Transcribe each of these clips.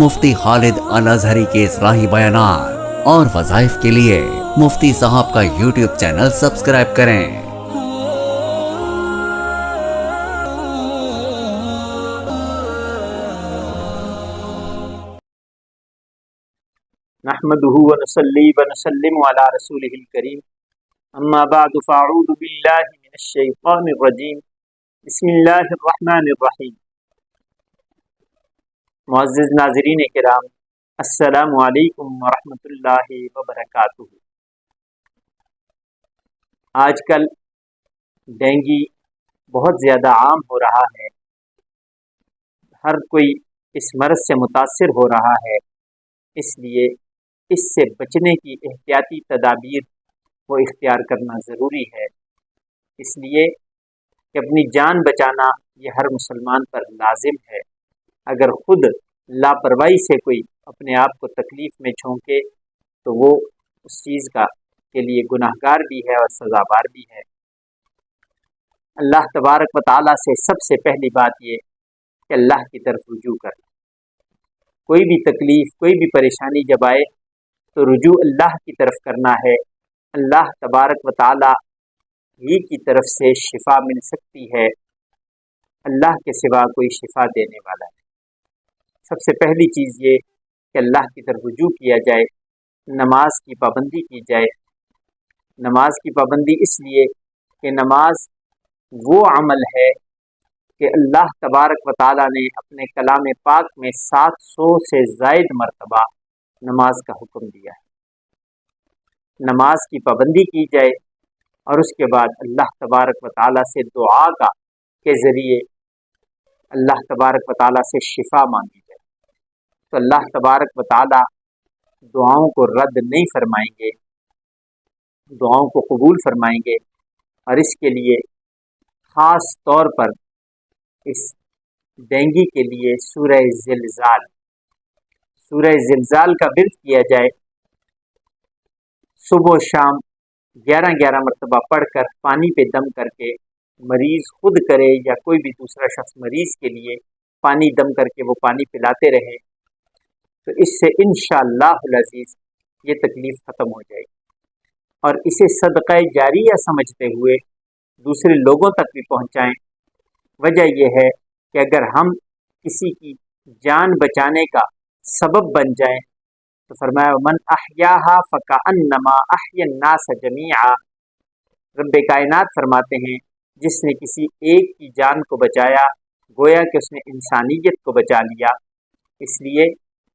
مفتی خالد الازہری کے اصلاحی بیانات اور وظائف کے لیے مفتی صاحب کا یوٹیوب چینل سبسکرائب کریں۔ نحمده ونصلي ونسلم على رسوله الكريم اما بعد فاعوذ بالله من الشيطان الرجيم بسم الله الرحمن الرحیم۔ معزز ناظرین کرام، السلام علیکم ورحمۃ اللہ وبرکاتہ۔ آج کل ڈینگی بہت زیادہ عام ہو رہا ہے، ہر کوئی اس مرض سے متاثر ہو رہا ہے، اس لیے اس سے بچنے کی احتیاطی تدابیر وہ اختیار کرنا ضروری ہے۔ اس لیے کہ اپنی جان بچانا یہ ہر مسلمان پر لازم ہے۔ اگر خود لاپرواہی سے کوئی اپنے آپ کو تکلیف میں جھونکے تو وہ اس چیز کے لیے گناہ گار بھی ہے اور سزاوار بھی ہے۔ اللہ تبارک و تعالیٰ سے سب سے پہلی بات یہ کہ اللہ کی طرف رجوع کرنا۔ کوئی بھی تکلیف، کوئی بھی پریشانی جب آئے تو رجوع اللہ کی طرف کرنا ہے۔ اللہ تبارک و تعالیٰ ہی کی طرف سے شفا مل سکتی ہے، اللہ کے سوا کوئی شفا دینے والا ہے۔ سب سے پہلی چیز یہ کہ اللہ کی طرف رجوع کیا جائے، نماز کی پابندی کی جائے۔ نماز کی پابندی اس لیے کہ نماز وہ عمل ہے کہ اللہ تبارک و تعالیٰ نے اپنے کلام پاک میں 700 سے زائد مرتبہ نماز کا حکم دیا ہے۔ نماز کی پابندی کی جائے اور اس کے بعد اللہ تبارک و تعالیٰ سے دعا کے ذریعے اللہ تبارک و تعالیٰ سے شفا مانگی جائے تو اللہ تبارک و تعالیٰ دعاؤں کو رد نہیں فرمائیں گے، دعاؤں کو قبول فرمائیں گے۔ اور اس کے لیے خاص طور پر اس ڈینگی کے لیے سورہ زلزال کا ورد کیا جائے، صبح و شام 11 مرتبہ پڑھ کر پانی پہ دم کر کے مریض خود کرے یا کوئی بھی دوسرا شخص مریض کے لیے پانی دم کر کے وہ پانی پلاتے رہے تو اس سے انشاءاللہ العزیز یہ تکلیف ختم ہو جائے گی۔ اور اسے صدقہ جاریہ سمجھتے ہوئے دوسرے لوگوں تک بھی پہنچائیں۔ وجہ یہ ہے کہ اگر ہم کسی کی جان بچانے کا سبب بن جائیں تو فرمایا من احیاها فکأنما احیا الناس جمیعا۔ رب کائنات فرماتے ہیں جس نے کسی ایک کی جان کو بچایا گویا کہ اس نے انسانیت کو بچا لیا۔ اس لیے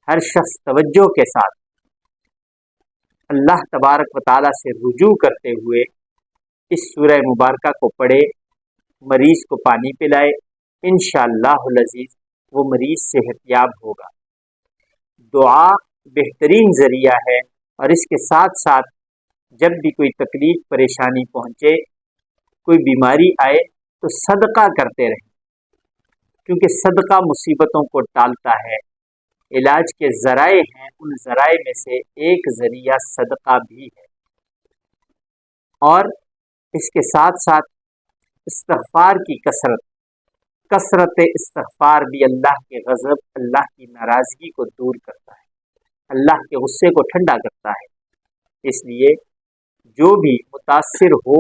ہر شخص توجہ کے ساتھ اللہ تبارک و تعالیٰ سے رجوع کرتے ہوئے اس سورہ مبارکہ کو پڑھے، مریض کو پانی پلائے، انشاءاللہ العزیز وہ مریض صحت یاب ہوگا۔ دعا بہترین ذریعہ ہے، اور اس کے ساتھ ساتھ جب بھی کوئی تکلیف پریشانی پہنچے، کوئی بیماری آئے تو صدقہ کرتے رہیں، کیونکہ صدقہ مصیبتوں کو ٹالتا ہے۔ علاج کے ذرائع ہیں، ان ذرائع میں سے ایک ذریعہ صدقہ بھی ہے۔ اور اس کے ساتھ ساتھ استغفار کی کثرت استغفار بھی اللہ کے غضب، اللہ کی ناراضگی کو دور کرتا ہے، اللہ کے غصے کو ٹھنڈا کرتا ہے۔ اس لیے جو بھی متاثر ہو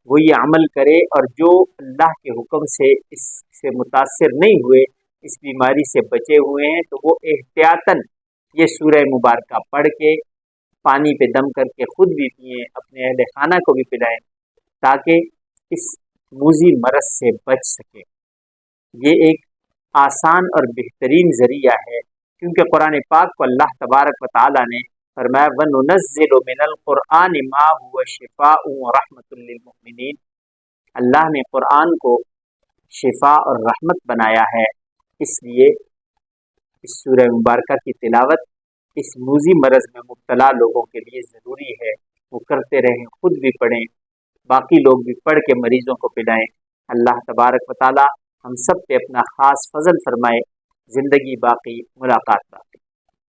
وہ یہ عمل کرے، اور جو اللہ کے حکم سے اس سے متاثر نہیں ہوئے، اس بیماری سے بچے ہوئے ہیں، تو وہ احتیاطاً یہ سورہ مبارکہ پڑھ کے پانی پہ دم کر کے خود بھی پئیں، اپنے اہل خانہ کو بھی پلائیں، تاکہ اس موذی مرض سے بچ سکے۔ یہ ایک آسان اور بہترین ذریعہ ہے، کیونکہ قرآن پاک کو اللہ تبارک و تعالیٰ نے فرمایا وَنُنَزِّلُ مِنَ الْقُرْآنِ مَا هُوَ شِفَاءٌ وَرَحْمَةٌ لِّلْمُؤْمِنِينَ۔ اللہ نے قرآن کو شفا اور رحمت بنایا ہے، اس لیے اس سورہ مبارکہ کی تلاوت اس موذی مرض میں مبتلا لوگوں کے لیے ضروری ہے۔ وہ کرتے رہیں، خود بھی پڑھیں، باقی لوگ بھی پڑھ کے مریضوں کو پلائیں۔ اللہ تبارک و تعالیٰ ہم سب پہ اپنا خاص فضل فرمائے۔ زندگی باقی، ملاقات باقی۔